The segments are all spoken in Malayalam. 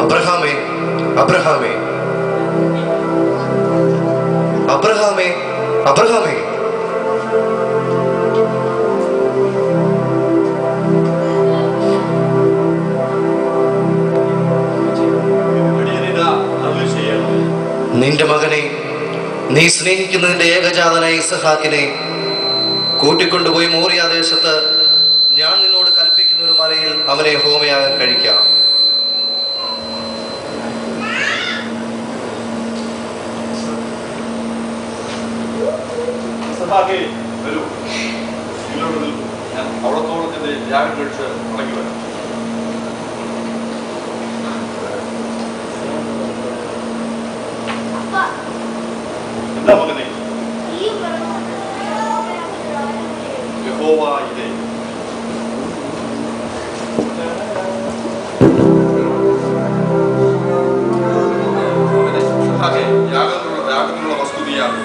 അബ്രഹാമേ അബ്രഹാമേ അബ്രഹാമേ അബ്രഹാമേ നിന്റെ മകനെ, നീ സ്നേഹിക്കുന്നതിന്റെ ഏകജാതനായ ഇസ്ഹാക്കിനെ കൂട്ടിക്കൊണ്ടുപോയി മോറിയ ദേശത്ത് ഞാൻ നിന്നോട് കൽപ്പിക്കുന്ന ഒരു മലയിൽ അവനെ ഹോമയാഗം കഴിക്കാം. അവിടത്തോളത്തിന്റെ യാഗം കഴിച്ച് മടങ്ങി വരാം. എന്താ മകനെ? യഹോവ ഇതേ യാഗത്തിനുള്ള വസ്തുതയാണ്.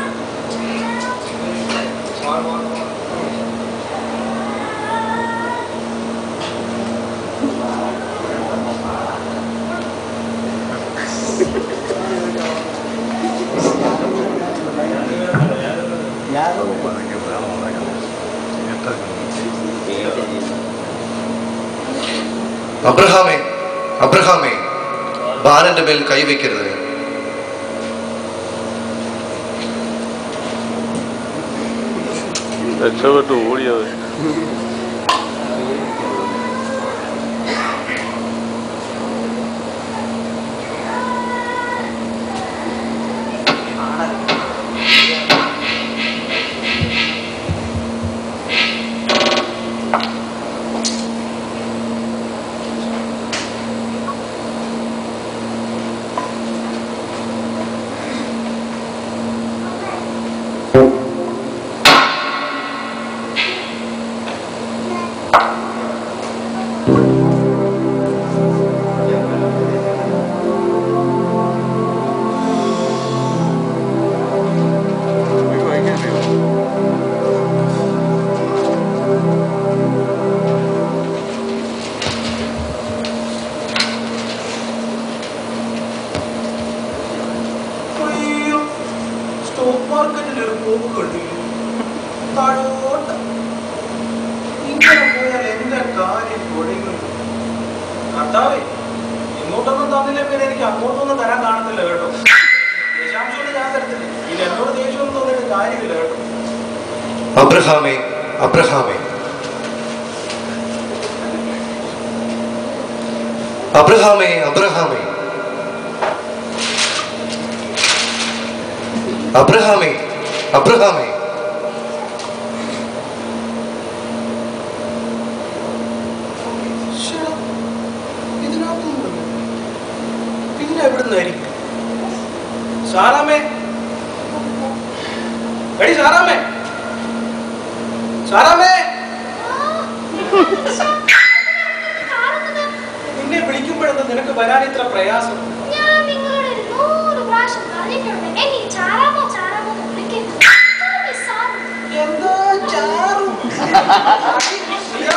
അബ്രഹാമേ അബ്രഹാമേ, ബാലന്റെ മേൽ കൈവയ്ക്കരുത്. രക്ഷപ്പെട്ടു ഓടിയത്. ഇങ്ങോട്ടൊന്നും തന്നില്ല, പിന്നെ എനിക്ക് അങ്ങോട്ടൊന്നും തരാൻ കാണത്തില്ല കേട്ടോ. ദേശാംശമൊന്നും ഞാൻ തരത്തില്ല. ഇനി എന്നോട് ദേഷ്യമൊന്നും തോന്നിയിട്ട് കാര്യമില്ല കേട്ടോ. അബ്രഹാമേ അബ്രഹാമേ അബ്രഹാമേ അബ്രഹാമേ അബ്രഹാമേ അബ്രഹാമേ പിന്നെ എവിടുന്നായിരിക്കും? സാറാമേ, എടി സാറാമേ, സാറാമേ, നിന്നെ വിളിക്കുമ്പോഴെന്താ നിനക്ക് വരാൻ ഇത്ര പ്രയാസം? എന്താ ചാറും?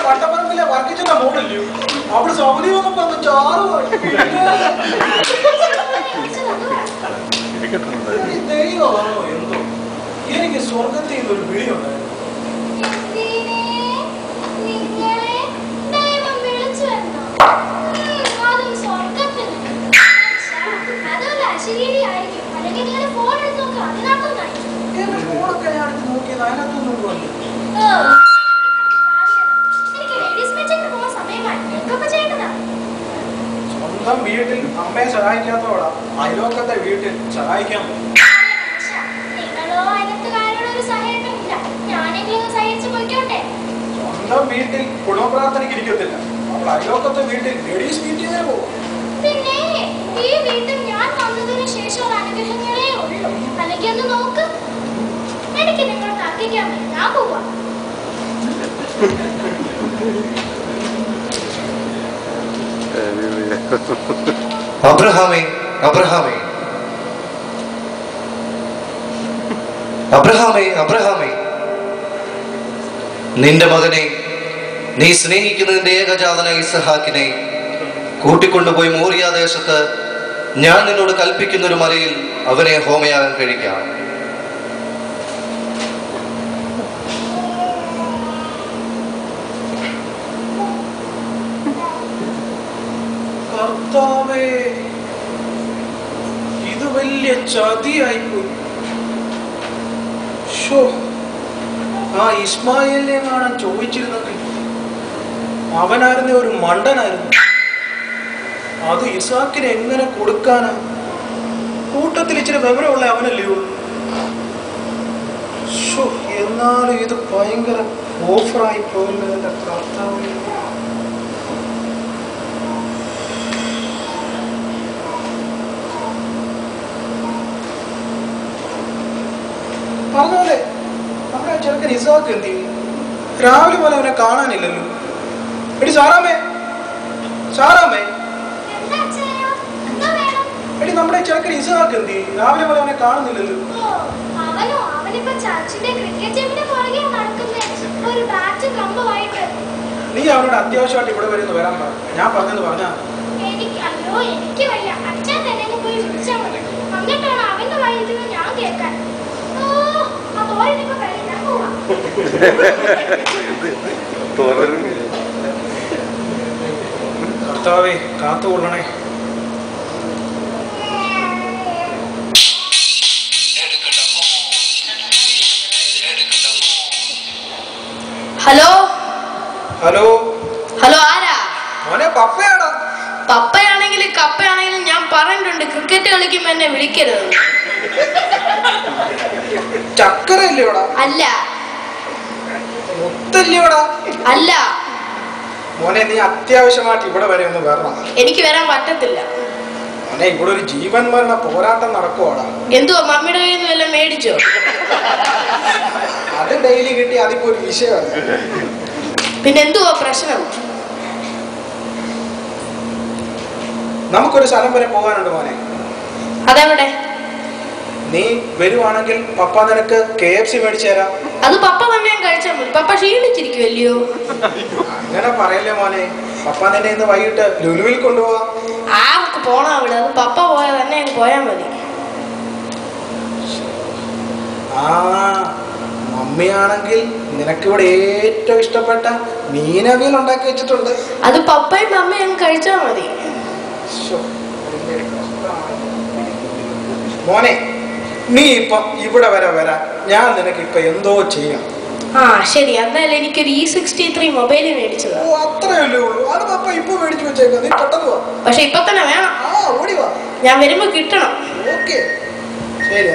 വട്ടപ്പറമ്പിലെ വർക്കിച്ചന്റെ മോളില്ലയോ, അവിടെ സൗദി വന്നപ്പോ ചാറുമായി. ദൈവമാണോ എന്തോ? എനിക്ക് സ്വർഗത്തിൽ നിന്ന് ഒരു വിളിയുണ്ടായിരുന്നു. എന്റെ ഫോണൊക്കെ ഞാൻ എടുത്ത് നോക്കിയത് അതിനകത്തൊന്നും പോലും. സ്വന്തം വീട്ടിൽ അമ്മയെ സഹായിക്കാത്തോടാ അയലോക്കത്തെ വീട്ടിൽ സഹായിക്കാൻ പറ്റും. സ്വന്തം വീട്ടിൽ കുടുംബപ്രാർത്ഥനയ്ക്ക് ഇരിക്കത്തില്ല, അപ്പോൾ അയലോക്കത്തെ വീട്ടിൽ ലേഡീസ് മീറ്റിംഗിനെ പോകും. പിന്നെ ഈ വീട്ടിൽ ഞാൻ വന്നതിന് ശേഷം അനുഗ്രഹങ്ങളേ ഉള്ളൂ. അല്ലെങ്കിൽ ഒന്ന് നോക്ക്, എനിക്ക് നിങ്ങൾ തർക്കിക്കാൻ ഞാൻ പോവാം. അബ്രഹാമേ അബ്രഹാമേ അബ്രഹാമേ അബ്രഹാമേ, നിന്റെ മകനെ, നീ സ്നേഹിക്കുന്നതിന്റെ ഏകജാതനായ ഇസ്ഹാക്കിനെ കൂട്ടിക്കൊണ്ടുപോയി മോറിയ ദേശത്ത് ഞാൻ നിന്നോട് കൽപ്പിക്കുന്നൊരു മലയിൽ അവനെ ഹോമയാഗം കഴിക്കാം. കർത്താവേ, ഇത് വലിയ ചതിയായിപ്പോയി. ആ ഇസ്മായിലിനെ കാണാൻ ചോദിച്ചിരുന്നെങ്കിൽ അവനായിരുന്ന ഒരു മണ്ടനായിരുന്നു. അത് ഇസാക്കിനെ എങ്ങനെ കൊടുക്കാനാ? കൂട്ടത്തിൽ ഇച്ചിരി വിവരമുള്ള അവനല്ലേ ഉള്ളൂ. എന്നാലും ഇത് ഭയങ്കര ഓഫറായി പോയല്ലോ എന്റെ കർത്താവേ. പറഞ്ഞോലെ നമ്മുടെ ചെറുക്കൻ ഇസാക്ക് എന്ത് ചെയ്യും? രാവിലെ പോലെ അവനെ കാണാനില്ലല്ലോ. എടി സാറാമേ, സാറാമേ, എടി നമ്മുടെ ചെറുക്കൻ ഇസാക്ക് എന്ത് ചെയ്യും? രാവിലെ പോലെ അവനെ കാണുന്നില്ലല്ലോ. നീ അവനോട് അത്യാവശ്യമായിട്ട് ഇവിടെ വരെ ഒന്ന് വരാൻ പറ. ഞാൻ പറഞ്ഞെന്ന് പറഞ്ഞാ കർത്താവേ, കാത്തുകൊള്ളണേ. ഹലോ ഹലോ ഹലോ, ആരാ? മോനെ പപ്പയാടാ. പപ്പയാണെങ്കിലും കപ്പയാണെങ്കിലും ഞാൻ പറഞ്ഞിട്ടുണ്ട്, ക്രിക്കറ്റ് കളിക്കുമ്പോ എന്നെ വിളിക്കരുത്. ചക്കരല്ലേടാ? അല്ല. മുത്തല്ലേടാ? അല്ല. മോനെ, നീ അത്യാവശ്യമായിട്ട് ഇവിടെ വരെ ഒന്ന് വരണം. എനിക്ക് വരാൻ പറ്റത്തില്ല. മോനെ, ഇവിടെ ഒരു ജീവൻ മരണ പോരാട്ടം നടക്കുവാടാ. എന്തുവാ, മമ്മിയുടെ കയ്യിൽ നിന്ന് വല്ലതും മേടിച്ചോ? അത് ഡെയിലി കിട്ടി, അതിപ്പോ ഒരു വിഷയമാണ്. പിന്നെ എന്തുവാ പ്രശ്നം? നമുക്കൊരു സ്ഥലം വരെ പോകാനുണ്ട് മോനെ. അതെവിടെ? നീ വരുവാണെങ്കിൽ പപ്പ നിനക്ക് KFC മേടിച്ചു തരാം. അത് പപ്പ തന്നെ കഴിച്ചാൽ മതി. പപ്പ ക്ഷീണിച്ചിരിക്കുമല്ലയോ? അങ്ങനെ പറയല്ലേ മോനെ. പപ്പ നിന്നെ ഇന്ന് വൈകിട്ട് ലുലുവിൽ കൊണ്ടുപോവാ. ആർക്ക് പോണോ അവിടെ? അത് പപ്പ പോയാൽ തന്നെ അങ്ങ് പോയാൽ മതി. ആ മമ്മിയാണെങ്കിൽ നിനക്കിവിടെ ഏറ്റവും ഇഷ്ടപ്പെട്ട മീനവിയൽ ഉണ്ടാക്കി വെച്ചിട്ടുണ്ട്. അത് പപ്പയും മമ്മയും അങ്ങ് കഴിച്ചാൽ മതി. മോനെ, നീ ഇപ്പൊ ഇവിടെ വരെ വരാൻ ഞാൻ നിനക്ക് ഇപ്പൊ എന്തോ ചെയ്യാം. ആ ശരി, എന്നാലും എനിക്കൊരു E63 മൊബൈൽ മേടിച്ചതാ. ഓ, അത്രയല്ലേ ഉള്ളൂ? അത് പപ്പ ഇപ്പൊ മേടിച്ചു വെച്ചേക്കാം. നീ പെട്ടെന്ന് വാ. പക്ഷെ ഇപ്പൊ തന്നെ വേണം. ആ, ഓടി വാ. ഞാൻ വരുമ്പോ കിട്ടണം. ഓക്കെ, ശരി.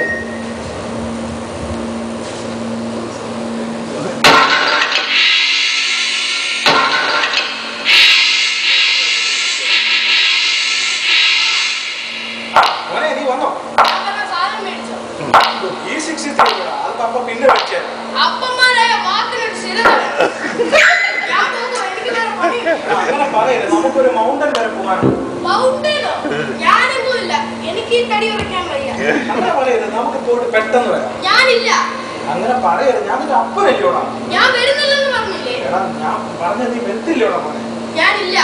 മോനെ, നീ വന്നോ? E63 അത് പപ്പ പിന്നെ വെച്ചേ. അപ്പന്മാരായ വാക്കിനൊരു സ്ഥിരത വേണം. ഞാൻ പോകുന്നു, എനിക്ക് വേറെ പണിയില്ല. അങ്ങനെ പറയരുത്. നമുക്കൊരു മൗണ്ടൻ വരെ പോകാനുണ്ട്. മൗണ്ടനോ? ഞാനൊന്നുമില്ല, എനിക്ക് ഈ തടി ഉറക്കാൻ വയ്യ. അങ്ങനെ പറയരുത്. നമുക്ക് പോയിട്ട് പെട്ടെന്ന് വരാം. ഞാനില്ല. അങ്ങനെ പറയരുത്. ഞാൻ നിന്റെ അപ്പനല്ലോടാ. ഞാൻ വരുന്നില്ലെന്ന് പറഞ്ഞില്ലേ? എടാ, ഞാൻ പറഞ്ഞ നീ വരത്തില്ലോടാ മോനെ. ഞാനില്ല.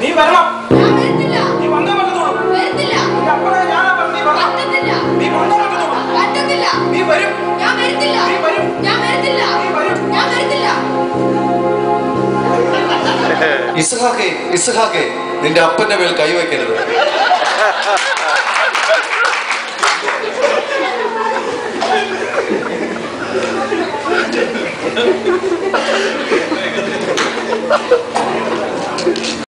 നീ വരണം. ഞാൻ വരുന്നില്ല. നീ വന്നേ പറ്റത്തുള്ളൂ. വരുന്നില്ല. നിന്റെ അപ്പനെ ഞാനാ പറഞ്ഞ നീ വരണം. പറ്റത്തില്ല. നീ വന്നേ പറ്റത്തുള്ളൂ. പറ്റത്തില്ല. നീ വരും. ഞാൻ വരത്തില്ല. നീ വരും. ഞാൻ വരത്തില്ല. നീ വരും. ഞാൻ വരത്തില്ല. ഇസ്ഹാഖേ, ഇസ്ഹാഖേ, നിന്റെ അപ്പന്റെ മേൽ കൈവയ്ക്കരുത്.